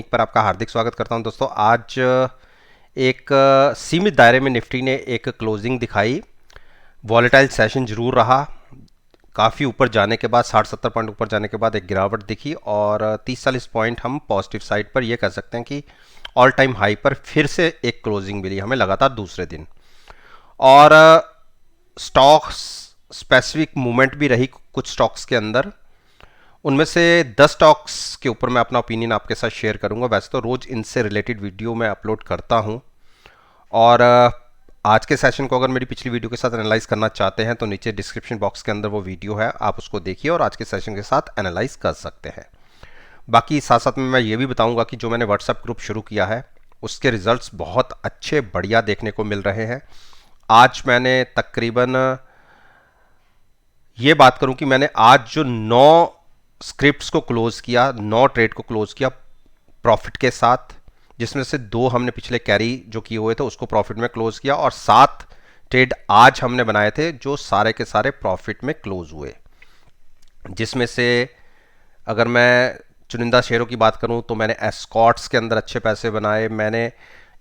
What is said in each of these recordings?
पर आपका हार्दिक स्वागत करता हूं दोस्तों। आज एक सीमित दायरे में निफ्टी ने एक क्लोजिंग दिखाई। वॉलेटाइल सेशन जरूर रहा। काफ़ी ऊपर जाने के बाद 60-70 पॉइंट ऊपर जाने के बाद एक गिरावट दिखी और 30-40 पॉइंट हम पॉजिटिव साइड पर ये कह सकते हैं कि ऑल टाइम हाई पर फिर से एक क्लोजिंग मिली हमें लगातार दूसरे दिन। और स्टॉक्स स्पेसिफिक मूवमेंट भी रही कुछ स्टॉक्स के अंदर। उनमें से 10 स्टॉक्स के ऊपर मैं अपना ओपिनियन आपके साथ शेयर करूंगा। वैसे तो रोज़ इनसे रिलेटेड वीडियो मैं अपलोड करता हूं और आज के सेशन को अगर मेरी पिछली वीडियो के साथ एनालाइज करना चाहते हैं तो नीचे डिस्क्रिप्शन बॉक्स के अंदर वो वीडियो है, आप उसको देखिए और आज के सेशन के साथ एनालाइज कर सकते हैं। बाकी साथ साथ में मैं ये भी बताऊंगा कि जो मैंने व्हाट्सएप ग्रुप शुरू किया है उसके रिजल्ट्स बहुत अच्छे बढ़िया देखने को मिल रहे हैं। आज मैंने तकरीबन ये बात करूं कि मैंने आज जो 9 स्क्रिप्ट्स को क्लोज किया, 9 ट्रेड को क्लोज किया प्रॉफिट के साथ, जिसमें से 2 हमने पिछले कैरी जो किए हुए थे उसको प्रॉफिट में क्लोज किया और 7 ट्रेड आज हमने बनाए थे जो सारे के सारे प्रॉफिट में क्लोज हुए। जिसमें से अगर मैं चुनिंदा शेयरों की बात करूं तो मैंने एस्कॉर्ट्स के अंदर अच्छे पैसे बनाए। मैंने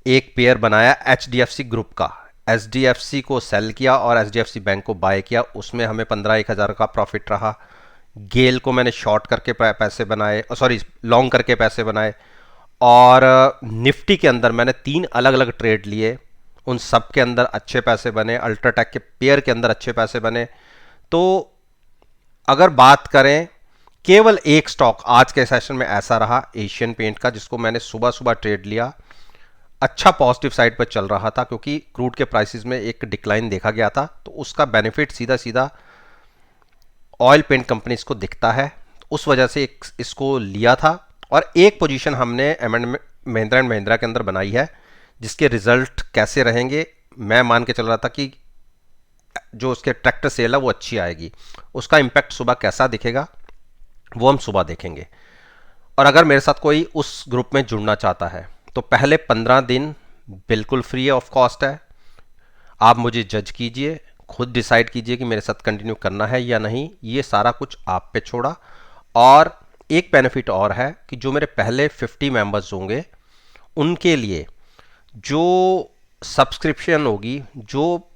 एक पेयर बनाया एचडीएफसी ग्रुप का, एचडीएफसी को सेल किया और एचडीएफसी बैंक को बाय किया, उसमें हमें 15-1000 का प्रॉफिट रहा। गेल को मैंने शॉर्ट करके पैसे बनाए, सॉरी लॉन्ग करके पैसे बनाए। और निफ्टी के अंदर मैंने 3 अलग अलग ट्रेड लिए, उन सब के अंदर अच्छे पैसे बने। अल्ट्राटेक के पेयर के अंदर अच्छे पैसे बने। तो अगर बात करें केवल एक स्टॉक आज के सेशन में ऐसा रहा एशियन पेंट का, जिसको मैंने सुबह सुबह ट्रेड लिया, अच्छा पॉजिटिव साइड पर चल रहा था क्योंकि क्रूड के प्राइसेस में एक डिक्लाइन देखा गया था, तो उसका बेनिफिट सीधा सीधा ऑयल पेंट कंपनीज को दिखता है, उस वजह से इसको लिया था। और एक पोजीशन हमने महिंद्रा एंड महिंद्रा के अंदर बनाई है जिसके रिजल्ट कैसे रहेंगे मैं मान के चल रहा था कि जो उसके ट्रैक्टर सेल है वो अच्छी आएगी, उसका इंपैक्ट सुबह कैसा दिखेगा वो हम सुबह देखेंगे। और अगर मेरे साथ कोई उस ग्रुप में जुड़ना चाहता है तो पहले 15 दिन बिल्कुल फ्री ऑफ कॉस्ट है। आप मुझे जज कीजिए, खुद डिसाइड कीजिए कि मेरे साथ कंटिन्यू करना है या नहीं, ये सारा कुछ आप पे छोड़ा। और एक बेनिफिट और है कि जो मेरे पहले 50 मेंबर्स होंगे उनके लिए जो सब्सक्रिप्शन होगी, जो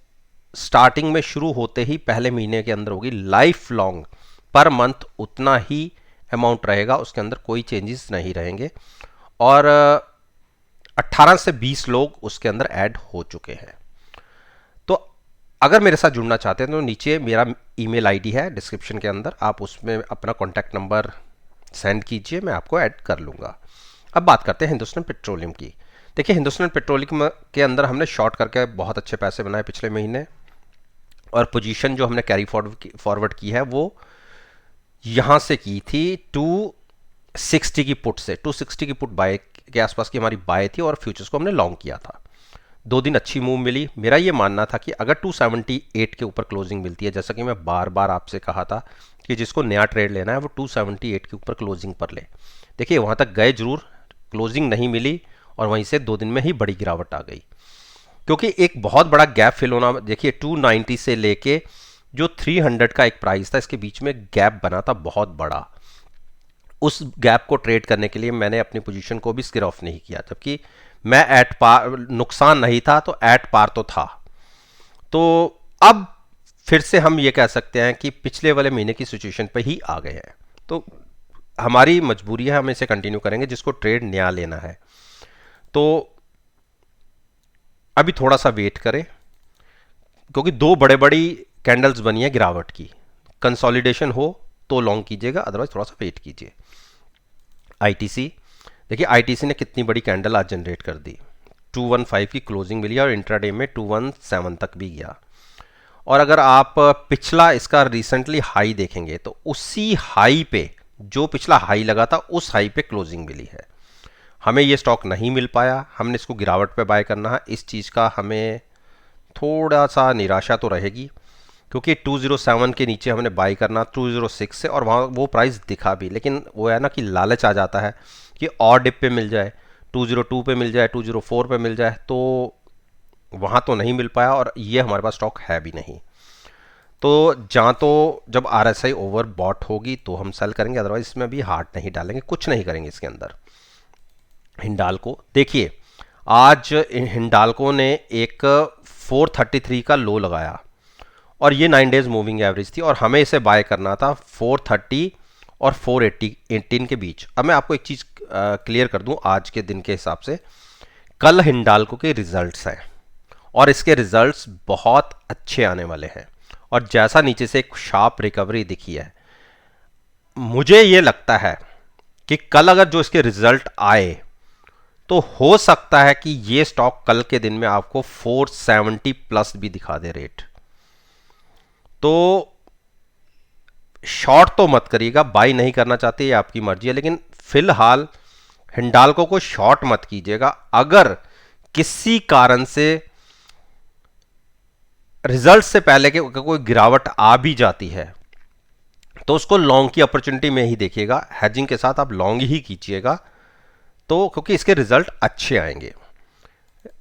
स्टार्टिंग में शुरू होते ही पहले महीने के अंदर होगी, लाइफ लॉन्ग पर मंथ उतना ही अमाउंट रहेगा, उसके अंदर कोई चेंजेस नहीं रहेंगे। और 18 से 20 लोग उसके अंदर ऐड हो चुके हैं। तो अगर मेरे साथ जुड़ना चाहते हैं तो नीचे मेरा ईमेल आईडी है डिस्क्रिप्शन के अंदर, आप उसमें अपना कॉन्टैक्ट नंबर सेंड कीजिए, मैं आपको ऐड कर लूँगा। अब बात करते हैं हिंदुस्तान पेट्रोलियम की। देखिए हिंदुस्तान पेट्रोलियम के अंदर हमने शॉर्ट करके बहुत अच्छे पैसे बनाए पिछले महीने, और पोजीशन जो हमने कैरी फॉरवर्ड की है वो यहाँ से की थी 260 की पुट से, 260 की पुट बाय के आसपास की हमारी बाय थी और फ्यूचर्स को हमने लॉन्ग किया था। 2 दिन अच्छी मूव मिली। मेरा ये मानना था कि अगर 278 के ऊपर क्लोजिंग मिलती है, जैसा कि मैं बार बार आपसे कहा था कि जिसको नया ट्रेड लेना है वो 278 के ऊपर क्लोजिंग पर ले। देखिए वहाँ तक गए जरूर, क्लोजिंग नहीं मिली और वहीं से 2 दिन में ही बड़ी गिरावट आ गई, क्योंकि एक बहुत बड़ा गैप फिल होना। देखिए 290 से लेके जो 300 का एक प्राइस था, इसके बीच में गैप बना था बहुत बड़ा। उस गैप को ट्रेड करने के लिए मैंने अपनी पोजीशन को भी स्केयर ऑफ नहीं किया, जबकि मैं एट पार, नुकसान नहीं था तो एट पार तो था। तो अब फिर से हम ये कह सकते हैं कि पिछले वाले महीने की सिचुएशन पे ही आ गए हैं। तो हमारी मजबूरी है, हम इसे कंटिन्यू करेंगे जिसको ट्रेड नया लेना है। तो अभी थोड़ा सा वेट करें क्योंकि 2 बड़े बड़ी कैंडल्स बनी है गिरावट की। कंसोलिडेशन हो तो लॉन्ग कीजिएगा, अदरवाइज थोड़ा सा वेट कीजिए। आईटीसी, देखिए आईटीसी ने कितनी बड़ी कैंडल आज जनरेट कर दी, 215 की क्लोजिंग मिली और इंट्राडे में 217 तक भी गया। और अगर आप पिछला इसका रिसेंटली हाई देखेंगे तो उसी हाई पे, जो पिछला हाई लगा था उस हाई पे क्लोजिंग मिली है। हमें ये स्टॉक नहीं मिल पाया, हमने इसको गिरावट पे बाय करना है। इस चीज़ का हमें थोड़ा सा निराशा तो रहेगी क्योंकि 207 के नीचे हमने बाई करना 206 से, और वहाँ वो प्राइस दिखा भी, लेकिन वो है ना कि लालच आ जाता है कि और डिप पे मिल जाए, 202 पे मिल जाए, 204 पे मिल जाए, तो वहाँ तो नहीं मिल पाया और ये हमारे पास स्टॉक है भी नहीं। तो जहाँ तो जब आरएसआई ओवर बॉट होगी तो हम सेल करेंगे, अदरवाइज इसमें भी हार्ट नहीं डालेंगे, कुछ नहीं करेंगे इसके अंदर। हिंडाल्को देखिए, आज हिंडाल्को ने एक 433 का लो लगाया और ये 9 डेज मूविंग एवरेज थी और हमें इसे बाय करना था 430 और 418 के बीच। अब मैं आपको एक चीज़ क्लियर कर दूं आज के दिन के हिसाब से, कल हिंडाल्को के रिजल्ट्स हैं और इसके रिजल्ट्स बहुत अच्छे आने वाले हैं और जैसा नीचे से एक शार्प रिकवरी दिखी है, मुझे ये लगता है कि कल अगर जो इसके रिजल्ट आए तो हो सकता है कि ये स्टॉक कल के दिन में आपको 470 प्लस भी दिखा दे रेट। तो शॉर्ट तो मत करिएगा, बाई नहीं करना चाहते ये आपकी मर्जी है, लेकिन फिलहाल हिंडाल्को को शॉर्ट मत कीजिएगा। अगर किसी कारण से रिजल्ट से पहले के कोई गिरावट आ भी जाती है तो उसको लॉन्ग की अपॉर्चुनिटी में ही देखिएगा, हेजिंग के साथ आप लॉन्ग ही कीजिएगा, तो क्योंकि इसके रिजल्ट अच्छे आएंगे।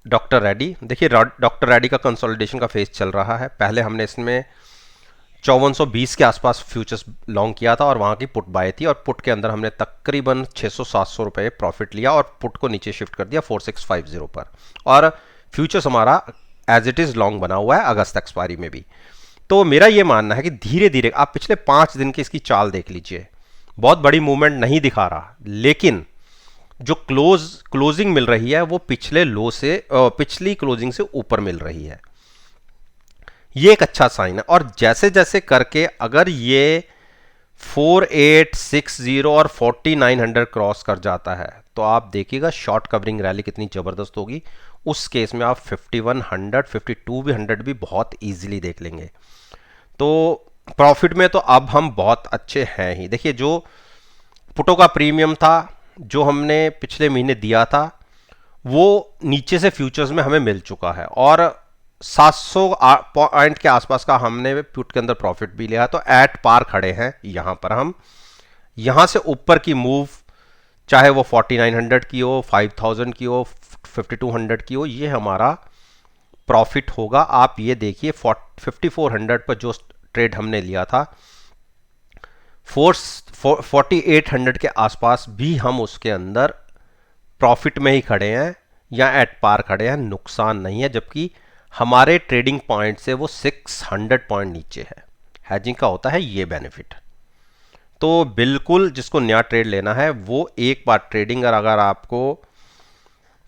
डॉक्टर रेड्डी देखिए, डॉक्टर रेड्डी का कंसोलिडेशन का फेज चल रहा है। पहले हमने इसमें 5420 के आसपास फ्यूचर्स लॉन्ग किया था और वहां की पुट बाय थी और पुट के अंदर हमने तकरीबन 600-700 रुपए प्रॉफिट लिया और पुट को नीचे शिफ्ट कर दिया 4650 पर, और फ्यूचर्स हमारा एज इट इज लॉन्ग बना हुआ है अगस्त एक्सपायरी में भी। तो मेरा ये मानना है कि धीरे धीरे आप पिछले 5 दिन की इसकी चाल देख लीजिए, बहुत बड़ी मूवमेंट नहीं दिखा रहा, लेकिन जो क्लोजिंग मिल रही है वो पिछले लो से पिछली क्लोजिंग से ऊपर मिल रही है, ये एक अच्छा साइन है। और जैसे जैसे करके अगर ये 4860 और 4900 क्रॉस कर जाता है तो आप देखिएगा शॉर्ट कवरिंग रैली कितनी जबरदस्त होगी। उस केस में आप 5100 5200 भी बहुत इजीली देख लेंगे। तो प्रॉफिट में तो अब हम बहुत अच्छे हैं ही। देखिए, जो पुटों का प्रीमियम था जो हमने पिछले महीने दिया था वो नीचे से फ्यूचर्स में हमें मिल चुका है और 700 पॉइंट के आसपास का हमने पुट के अंदर प्रॉफिट भी लिया, तो एट पार खड़े हैं यहां पर हम। यहां से ऊपर की मूव चाहे वो 4900 की हो, 5000 की हो, 5200 की हो, ये हमारा प्रॉफिट होगा। आप ये देखिए 5400 पर जो ट्रेड हमने लिया था 4800 के आसपास भी हम उसके अंदर प्रॉफिट में ही खड़े हैं या एट पार खड़े हैं, नुकसान नहीं है, जबकि हमारे ट्रेडिंग पॉइंट से वो 600 पॉइंट नीचे है। हैजिंग का होता है ये बेनिफिट। तो बिल्कुल जिसको नया ट्रेड लेना है वो एक बार ट्रेडिंग अगर आपको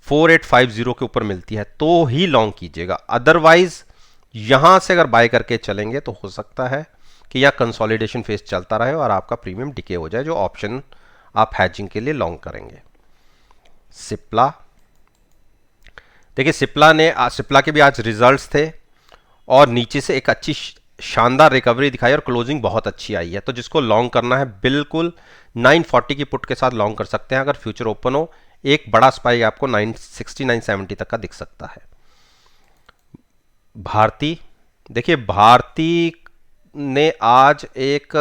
4850 के ऊपर मिलती है तो ही लॉन्ग कीजिएगा, अदरवाइज यहां से अगर बाय करके चलेंगे तो हो सकता है कि यह कंसोलिडेशन फेज चलता रहे और आपका प्रीमियम डिके हो जाए, जो ऑप्शन आप हैजिंग के लिए लॉन्ग करेंगे। सिप्ला देखिए, सिप्ला के भी आज रिजल्ट्स थे और नीचे से एक अच्छी शानदार रिकवरी दिखाई और क्लोजिंग बहुत अच्छी आई है। तो जिसको लॉन्ग करना है बिल्कुल 940 की पुट के साथ लॉन्ग कर सकते हैं। अगर फ्यूचर ओपन हो एक बड़ा स्पाइक आपको 960 970 तक का दिख सकता है। भारती देखिए, भारती ने आज एक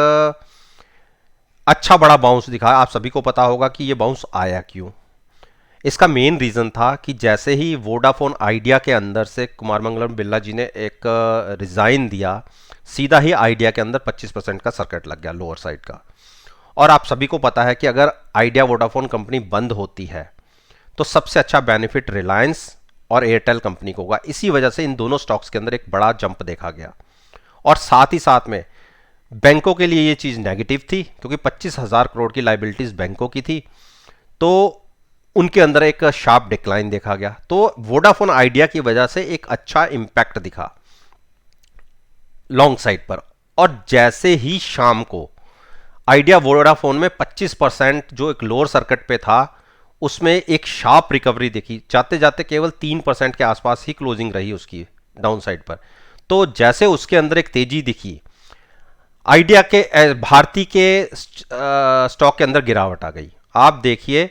अच्छा बड़ा बाउंस दिखाया। आप सभी को पता होगा कि ये बाउंस आया क्यों। इसका मेन रीजन था कि जैसे ही वोडाफोन आइडिया के अंदर से कुमार मंगलम बिरला जी ने एक रिजाइन दिया, सीधा ही आइडिया के अंदर 25% का सर्किट लग गया लोअर साइड का। और आप सभी को पता है कि अगर आइडिया वोडाफोन कंपनी बंद होती है तो सबसे अच्छा बेनिफिट रिलायंस और एयरटेल कंपनी को होगा। इसी वजह से इन दोनों स्टॉक्स के अंदर एक बड़ा जंप देखा गया और साथ ही साथ में बैंकों के लिए ये चीज़ नेगेटिव थी क्योंकि 25,000 करोड़ की लाइबिलिटीज बैंकों की थी, तो उनके अंदर एक शार्प डिक्लाइन देखा गया। तो वोडाफोन आइडिया की वजह से एक अच्छा इंपैक्ट दिखा लॉन्ग साइड पर। और जैसे ही शाम को आइडिया वोडाफोन में 25% जो एक लोअर सर्किट पे था उसमें एक शार्प रिकवरी देखी, जाते जाते केवल 3% के आसपास ही क्लोजिंग रही उसकी डाउन साइड पर। तो जैसे उसके अंदर एक तेजी दिखी, आइडिया के भारती के स्टॉक के अंदर गिरावट आ गई। आप देखिए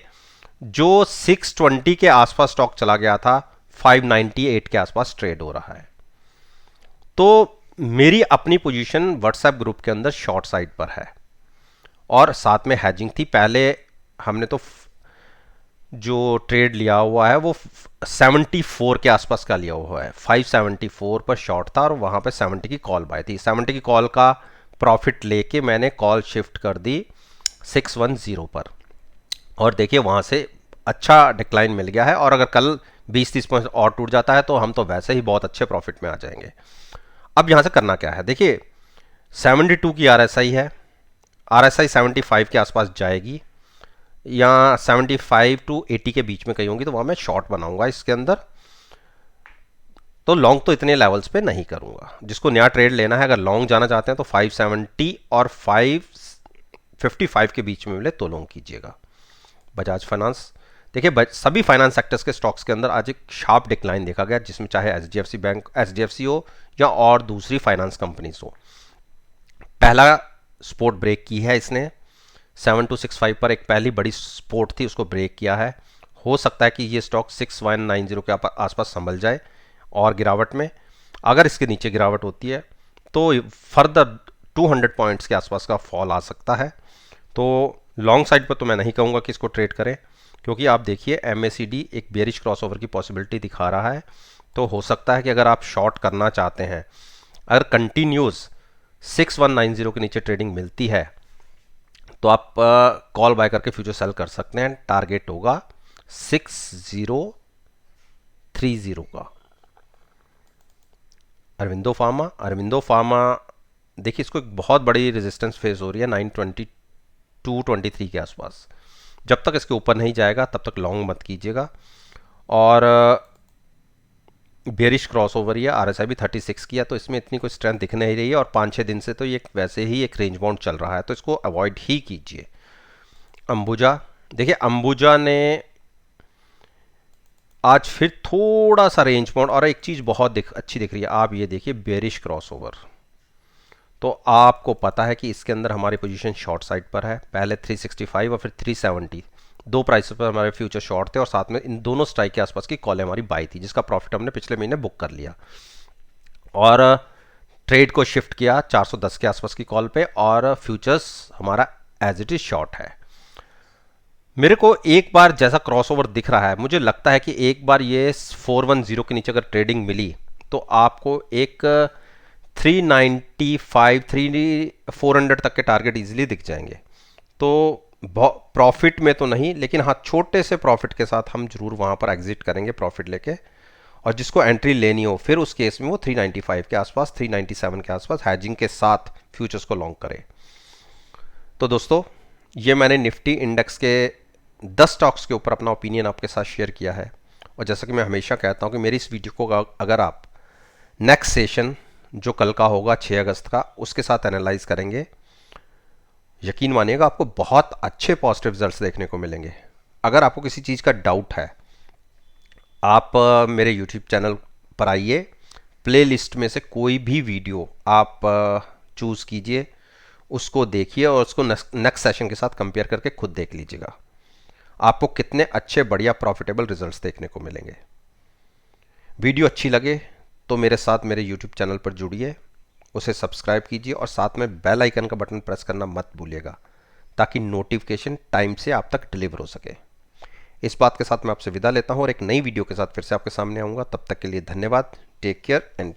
जो 620 के आसपास स्टॉक चला गया था 598 के आसपास ट्रेड हो रहा है। तो मेरी अपनी पोजीशन व्हाट्सएप ग्रुप के अंदर शॉर्ट साइड पर है और साथ में हैजिंग थी। पहले हमने तो जो ट्रेड लिया हुआ है वो 74 के आसपास का लिया हुआ है, 574 पर शॉर्ट था और वहां पे 70 की कॉल बाय थी। 70 की कॉल का प्रॉफिट लेके मैंने कॉल शिफ्ट कर दी 610 पर और देखिए वहां से अच्छा डिक्लाइन मिल गया है, और अगर कल 20-30 पॉइंट और टूट जाता है तो हम तो वैसे ही बहुत अच्छे प्रॉफिट में आ जाएंगे। अब यहाँ से करना क्या है, देखिए 72 की आरएसआई है, आरएसआई 75 के आसपास जाएगी या 75 टू 80 के बीच में कहीं होंगी, तो वहाँ मैं शॉर्ट बनाऊंगा इसके अंदर। तो लॉन्ग तो इतने लेवल्स पे नहीं करूंगा। जिसको नया ट्रेड लेना है, अगर लॉन्ग जाना चाहते हैं तो 570 और 555 के बीच में मिले तो लॉन्ग कीजिएगा। बजाज फाइनेंस, देखिए सभी फाइनेंस सेक्टर्स के स्टॉक्स के अंदर आज एक शार्प डिक्लाइन देखा गया, जिसमें चाहे एचडीएफसी बैंक, एचडीएफसी हो या और दूसरी फाइनेंस कंपनीज हो। पहला सपोर्ट ब्रेक की है इसने 7265 पर, एक पहली बड़ी सपोर्ट थी उसको ब्रेक किया है। हो सकता है कि ये स्टॉक 6190 के आसपास संभल जाए और गिरावट में, अगर इसके नीचे गिरावट होती है तो फर्दर 200 पॉइंट्स के आसपास का फॉल आ सकता है। तो लॉन्ग साइड पर तो मैं नहीं कहूँगा कि इसको ट्रेड करें, क्योंकि आप देखिए MACD एक बेरिश क्रॉसओवर की पॉसिबिलिटी दिखा रहा है। तो हो सकता है कि अगर आप शॉर्ट करना चाहते हैं, अगर कंटिन्यूस 6190 के नीचे ट्रेडिंग मिलती है तो आप कॉल बाय करके फ्यूचर सेल कर सकते हैं। टारगेट होगा 6030 का। अरविंदो फार्मा, अरविंदो फार्मा देखिए इसको एक बहुत बड़ी रेजिस्टेंस फेस हो रही है 922-23 के आसपास। जब तक इसके ऊपर नहीं जाएगा तब तक लॉन्ग मत कीजिएगा। और बेरिश क्रॉस ओवर ही है, आरएसआई भी 36 की है, तो इसमें इतनी कोई स्ट्रेंथ दिख नहीं रही है, और 5-6 दिन से तो ये वैसे ही एक रेंज बाउंड चल रहा है, तो इसको अवॉइड ही कीजिए। अंबुजा, देखिए अंबुजा ने आज फिर थोड़ा सा रेंज बाउंड, और एक चीज़ बहुत अच्छी दिख रही है, आप ये देखिए बेरिश क्रॉस ओवर। तो आपको पता है कि इसके अंदर हमारी पोजीशन शॉर्ट साइड पर है, पहले 365 और फिर 370, दो प्राइस पर हमारे फ्यूचर शॉर्ट थे, और साथ में इन दोनों स्ट्राइक के आसपास की कॉल हमारी बाई थी, जिसका प्रॉफिट हमने पिछले महीने बुक कर लिया, और ट्रेड को शिफ्ट किया 410 के आसपास की कॉल पे, और फ्यूचर्स हमारा एज इट इज शॉर्ट है। मेरे को एक बार जैसा क्रॉसओवर दिख रहा है, मुझे लगता है कि एक बार ये 410 के नीचे अगर ट्रेडिंग मिली तो आपको एक 395 400 तक के टारगेट इजीली दिख जाएंगे। तो प्रॉफिट में तो नहीं, लेकिन हाँ छोटे से प्रॉफिट के साथ हम जरूर वहाँ पर एग्जिट करेंगे प्रॉफिट लेके। और जिसको एंट्री लेनी हो फिर उस केस में वो 395 के आसपास, 397 के आसपास हैजिंग के साथ फ्यूचर्स को लॉन्ग करे। तो दोस्तों ये मैंने निफ्टी इंडेक्स के 10 स्टॉक्स के ऊपर अपना ओपिनियन आपके साथ शेयर किया है। और जैसा कि मैं हमेशा कहता हूँ कि मेरी इस वीडियो को अगर आप नेक्स्ट सेशन जो कल का होगा 6 अगस्त का, उसके साथ एनालाइज करेंगे, यकीन मानिएगा आपको बहुत अच्छे पॉजिटिव रिजल्ट्स देखने को मिलेंगे। अगर आपको किसी चीज़ का डाउट है, आप मेरे YouTube चैनल पर आइए, प्लेलिस्ट में से कोई भी वीडियो आप चूज़ कीजिए, उसको देखिए और उसको नेक्स्ट सेशन के साथ कंपेयर करके खुद देख लीजिएगा, आपको कितने अच्छे बढ़िया प्रॉफिटेबल रिजल्ट्स देखने को मिलेंगे। वीडियो अच्छी लगे तो मेरे साथ मेरे YouTube चैनल पर जुड़िए, उसे सब्सक्राइब कीजिए और साथ में बेल आइकन का बटन प्रेस करना मत भूलिएगा, ताकि नोटिफिकेशन टाइम से आप तक डिलीवर हो सके। इस बात के साथ मैं आपसे विदा लेता हूं और एक नई वीडियो के साथ फिर से आपके सामने आऊँगा। तब तक के लिए धन्यवाद। Take care and